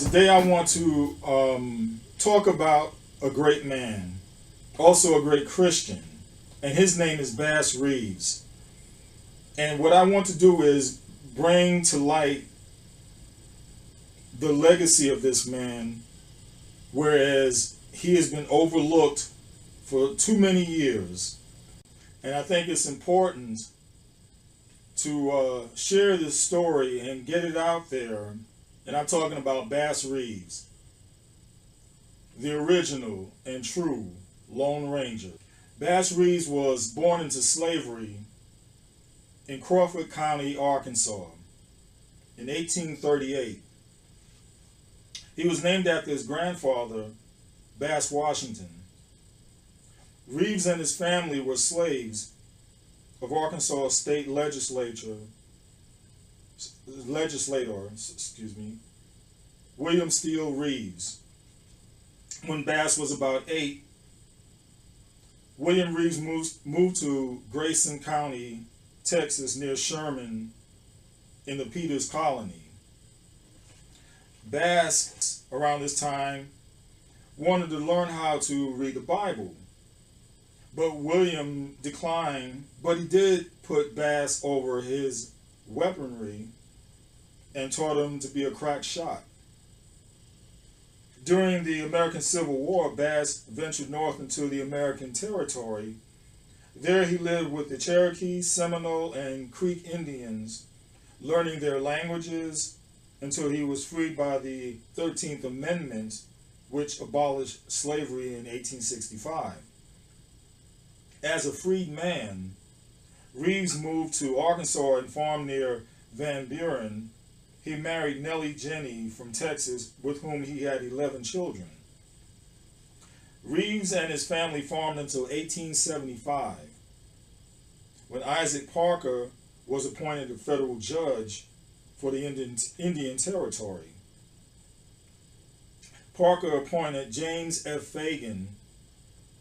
Today I want to talk about a great man, also a great Christian, and his name is Bass Reeves. And what I want to do is bring to light the legacy of this man, whereas he has been overlooked for too many years. And I think it's important to share this story and get it out there. And I'm talking about Bass Reeves, the original and true Lone Ranger. Bass Reeves was born into slavery in Crawford County, Arkansas in 1838. He was named after his grandfather, Bass Washington. Reeves and his family were slaves of Arkansas state legislator, William Steele Reeves. When Bass was about 8, William Reeves moved to Grayson County, Texas, near Sherman, in the Peters Colony. Bass, around this time, wanted to learn how to read the Bible, but William declined, but he did put Bass over his weaponry and taught him to be a crack shot. During the American Civil War, Bass ventured north into the American territory. There he lived with the Cherokee, Seminole, and Creek Indians, learning their languages until he was freed by the 13th Amendment, which abolished slavery in 1865. As a freed man, Reeves moved to Arkansas and farmed near Van Buren. He married Nellie Jenny from Texas, with whom he had 11 children. Reeves and his family farmed until 1875, when Isaac Parker was appointed a federal judge for the Indian Territory. Parker appointed James F. Fagan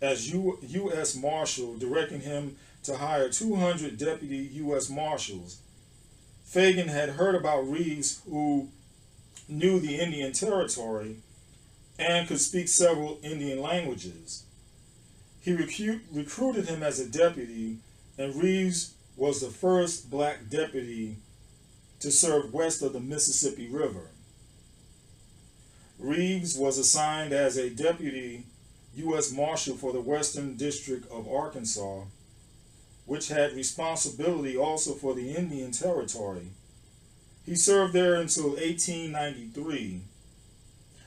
as U.S. Marshal, directing him to hire 200 deputy U.S. Marshals. Fagan had heard about Reeves, who knew the Indian Territory and could speak several Indian languages. He recruited him as a deputy, and Reeves was the first black deputy to serve west of the Mississippi River. Reeves was assigned as a deputy U.S. Marshal for the Western District of Arkansas, which had responsibility also for the Indian Territory. He served there until 1893,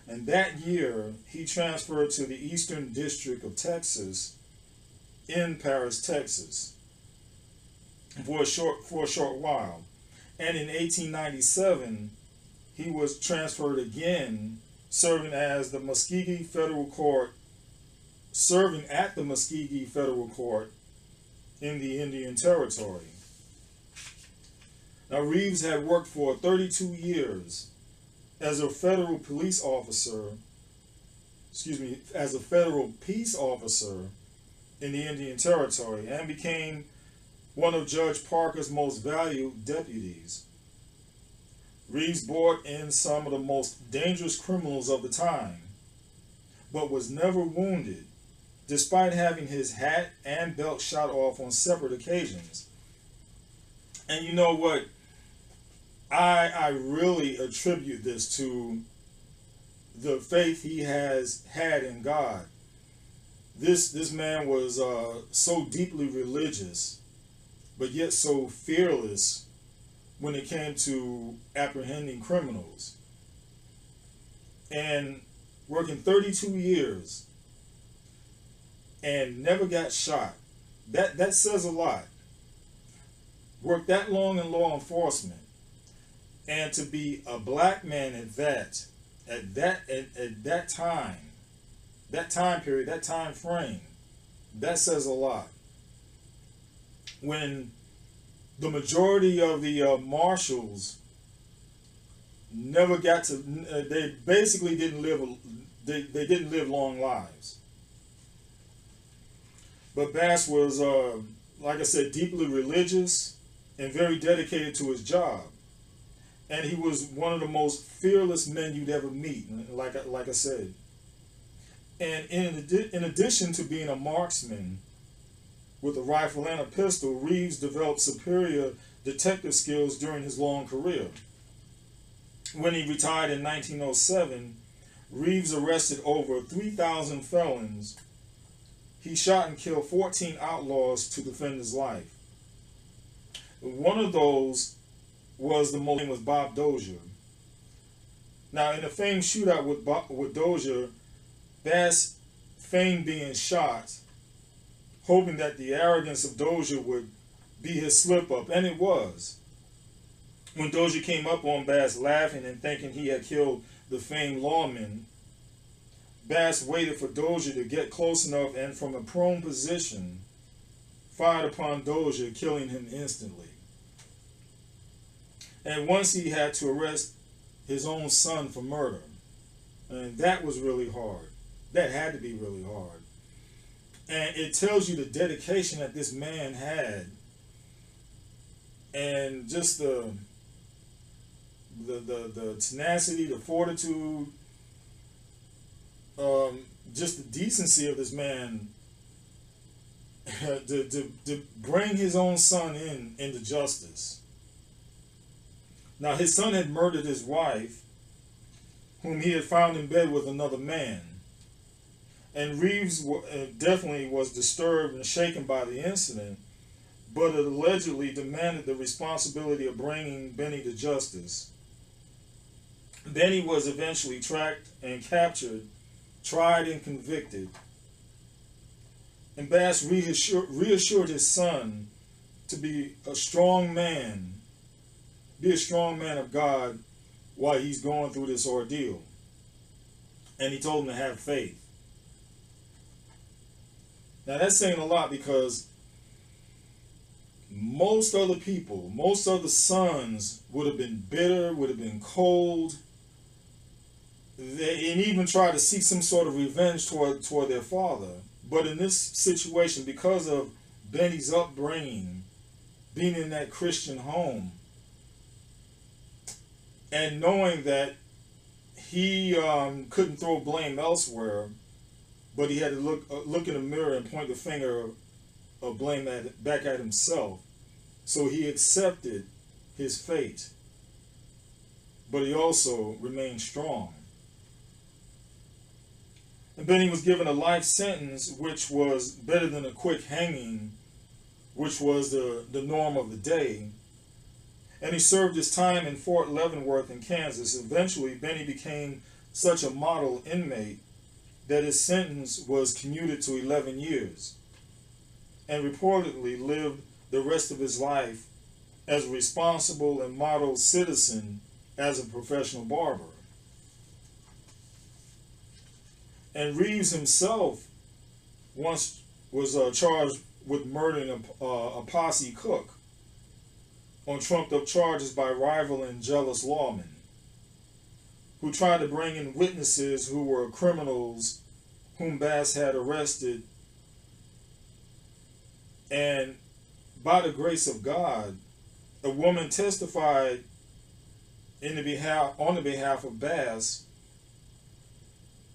and that year he transferred to the Eastern District of Texas in Paris, Texas, for a short while. And in 1897, he was transferred again, serving at the Muskogee Federal Court in the Indian Territory. Now, Reeves had worked for 32 years as a federal peace officer in the Indian Territory, and became one of Judge Parker's most valued deputies. Reeves brought in some of the most dangerous criminals of the time, but was never wounded, despite having his hat and belt shot off on separate occasions. And you know what? I really attribute this to the faith he has had in God. This man was so deeply religious, but yet so fearless when it came to apprehending criminals. And working 32 years and never got shot. That says a lot. Worked that long in law enforcement, and to be a black man at that time period, that time frame, that says a lot. When the majority of the marshals never got to, they basically didn't live. They didn't live long lives. But Bass was, like I said, deeply religious and very dedicated to his job. and he was one of the most fearless men you'd ever meet, like I said. And in addition to being a marksman with a rifle and a pistol, Reeves developed superior detective skills during his long career. When he retired in 1907, Reeves arrested over 3,000 felons. He shot and killed 14 outlaws to defend his life. One of those was Bob Dozier. Now, in the famed shootout with Dozier, Bass feigned being shot, hoping that the arrogance of Dozier would be his slip-up, and it was. When Dozier came up on Bass laughing and thinking he had killed the famed lawman, Bass waited for Dozier to get close enough and from a prone position fired upon Dozier, killing him instantly. And once he had to arrest his own son for murder. And that was really hard. That had to be really hard. And it tells you the dedication that this man had, and just the tenacity, the fortitude, just the decency of this man to bring his own son into justice. Now, his son had murdered his wife, whom he had found in bed with another man. And Reeves definitely was disturbed and shaken by the incident, but it allegedly demanded the responsibility of bringing Benny to justice. Benny was eventually tracked and captured, tried and convicted. And Bass reassured his son to be a strong man of God while he's going through this ordeal. And he told him to have faith. Now that's saying a lot, because most other people, most other sons would have been bitter, would have been cold, and even try to seek some sort of revenge toward their father. But in this situation, because of Benny's upbringing, being in that Christian home, and knowing that he couldn't throw blame elsewhere, but he had to look in the mirror and point the finger of blame back at himself. So he accepted his fate, but he also remained strong. And Benny was given a life sentence, which was better than a quick hanging, which was the norm of the day. And he served his time in Fort Leavenworth in Kansas. Eventually, Benny became such a model inmate that his sentence was commuted to 11 years, and reportedly lived the rest of his life as a responsible and model citizen as a professional barber. And Reeves himself once was charged with murdering a posse cook on trumped-up charges by rival and jealous lawmen who tried to bring in witnesses who were criminals whom Bass had arrested. And by the grace of God, a woman testified on the behalf of Bass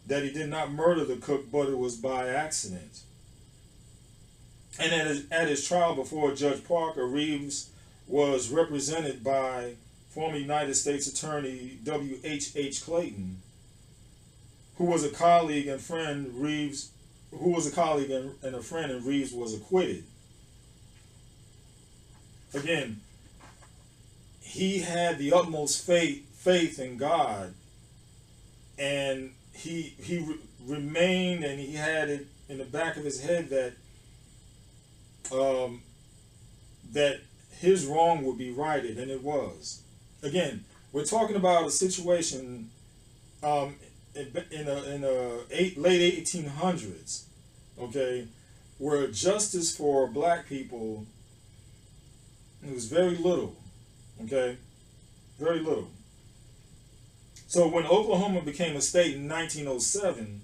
that he did not murder the cook, but it was by accident. And at his trial before Judge Parker, Reeves was represented by former United States Attorney W.H.H. Clayton, who was a colleague and friend. Reeves was acquitted. Again, he had the utmost faith in God, and he remained, and he had it in the back of his head that that his wrong would be righted, and it was. Again, we're talking about a situation in the late 1800s, okay, where justice for black people, it was very little, okay, very little. So when Oklahoma became a state in 1907,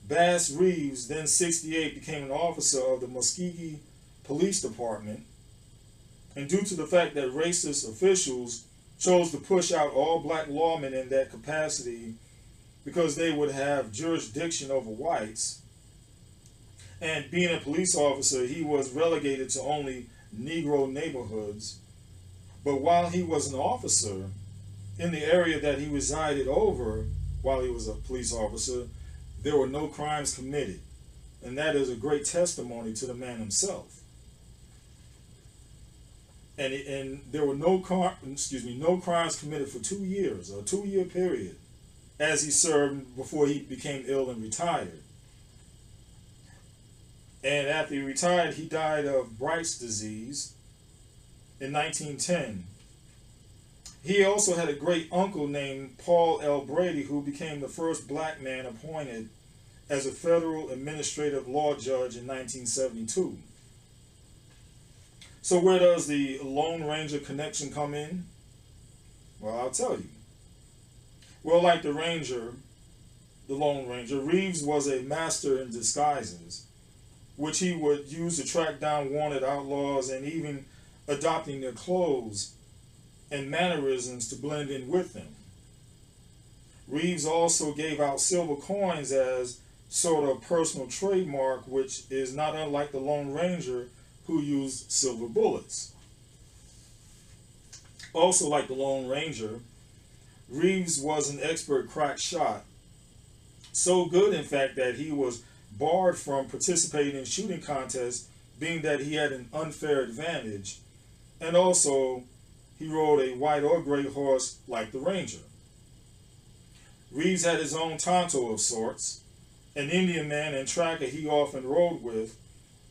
Bass Reeves, then 68, became an officer of the Muskogee Police Department. And due to the fact that racist officials chose to push out all black lawmen in that capacity because they would have jurisdiction over whites. And being a police officer, he was relegated to only Negro neighborhoods. But while he was an officer, in the area that he resided over while he was a police officer, there were no crimes committed. And that is a great testimony to the man himself. And there were no crimes committed for 2 years, a 2-year period, as he served before he became ill and retired. And after he retired, he died of Bright's disease in 1910. He also had a great uncle named Paul L. Brady, who became the first black man appointed as a federal administrative law judge in 1972. So where does the Lone Ranger connection come in? Well, I'll tell you. Well, like the Lone Ranger, Reeves was a master in disguises, which he would use to track down wanted outlaws and even adopting their clothes and mannerisms to blend in with them. Reeves also gave out silver coins as sort of personal trademark, which is not unlike the Lone Ranger, who used silver bullets. Also, like the Lone Ranger, Reeves was an expert crack shot. So good, in fact, that he was barred from participating in shooting contests, being that he had an unfair advantage. And also, he rode a white or gray horse like the Ranger. Reeves had his own Tonto of sorts, an Indian man and tracker he often rode with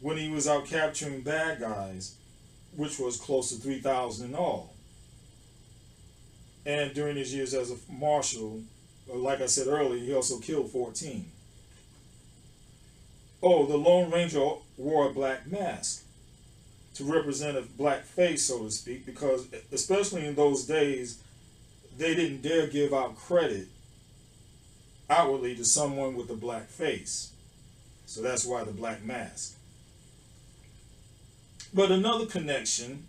when he was out capturing bad guys, which was close to 3,000 in all. And during his years as a marshal, like I said earlier, he also killed 14. Oh, the Lone Ranger wore a black mask to represent a black face, so to speak, because especially in those days, they didn't dare give out credit outwardly to someone with a black face. So that's why the black mask. But another connection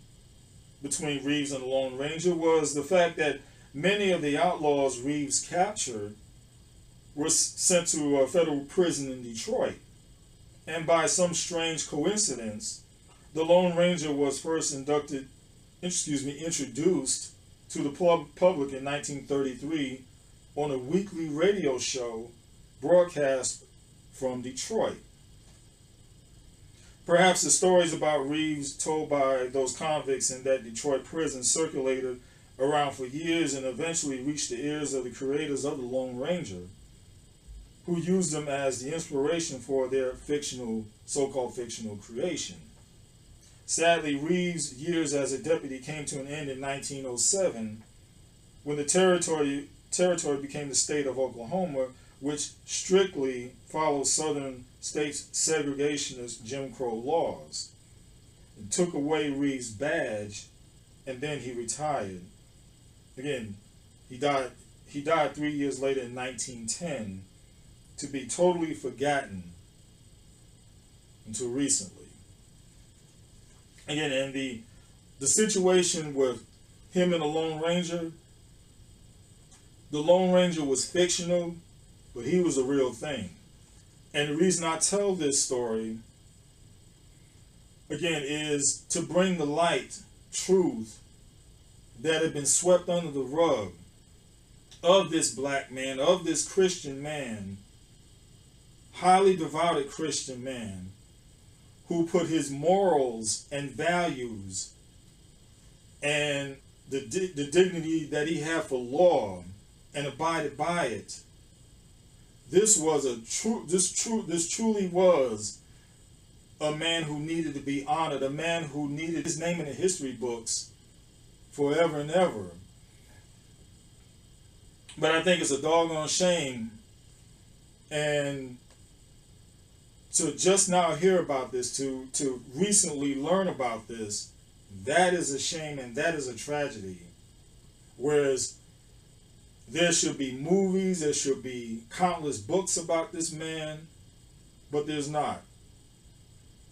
between Reeves and the Lone Ranger was the fact that many of the outlaws Reeves captured were sent to a federal prison in Detroit. And by some strange coincidence, the Lone Ranger was first introduced to the public in 1933 on a weekly radio show broadcast from Detroit. Perhaps the stories about Reeves told by those convicts in that Detroit prison circulated around for years and eventually reached the ears of the creators of the Lone Ranger, who used them as the inspiration for their so-called fictional creation. Sadly, Reeves' years as a deputy came to an end in 1907 when the territory became the state of Oklahoma, which strictly followed southern states' segregationist Jim Crow laws. It took away Reeves' badge, and then he retired. Again, he died 3 years later in 1910, to be totally forgotten until recently. Again, and the situation with him and the Lone Ranger was fictional, but he was a real thing. And the reason I tell this story, again, is to bring to light truth that had been swept under the rug of this black man, of this Christian man, highly devoted Christian man, who put his morals and values and the dignity that he had for law and abided by it. This truly was a man who needed to be honored, a man who needed his name in the history books forever and ever. But I think it's a doggone shame, and to just now hear about this, to recently learn about this, that is a shame and that is a tragedy. Whereas there should be movies, there should be countless books about this man, but there's not,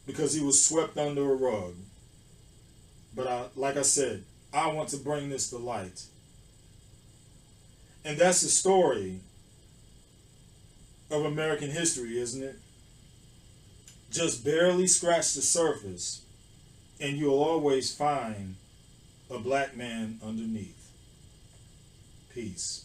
because he was swept under a rug. But like I said, I want to bring this to light. And that's the story of American history, isn't it? Just barely scratch the surface, and you'll always find a black man underneath. Peace.